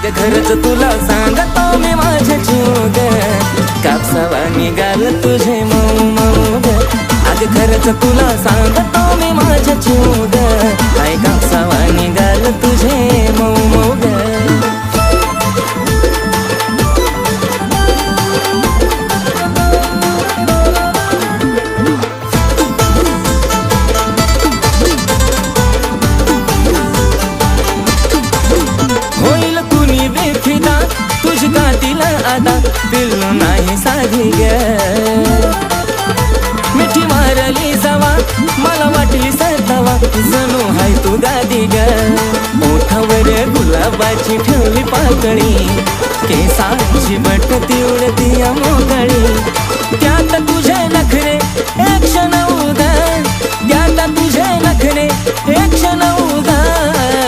अग खरंच तुला सांगतो मी माझ्या जीव ग, कापसावा निघाल तुझे मऊ मऊ ग. अग खरंच तुला सांगतो मी माझ्या जीव ग, काय कापसावा निघाल तुझे मऊ मऊ ग. होईल कुणी बेफिदा तुझी गाठीला आता, पिल्लू नाही साधी ग. मिठी मारली जावा मला वाटली सरतावा, जणू हाय तू गादी ग. ओठावर गुलाबाची ठेवली पाकळी, केसांची बटती उडती मोकळी. त्यात तुझे नखरे एक क्षण उदा, त्यात तुझे नखरे एक क्षण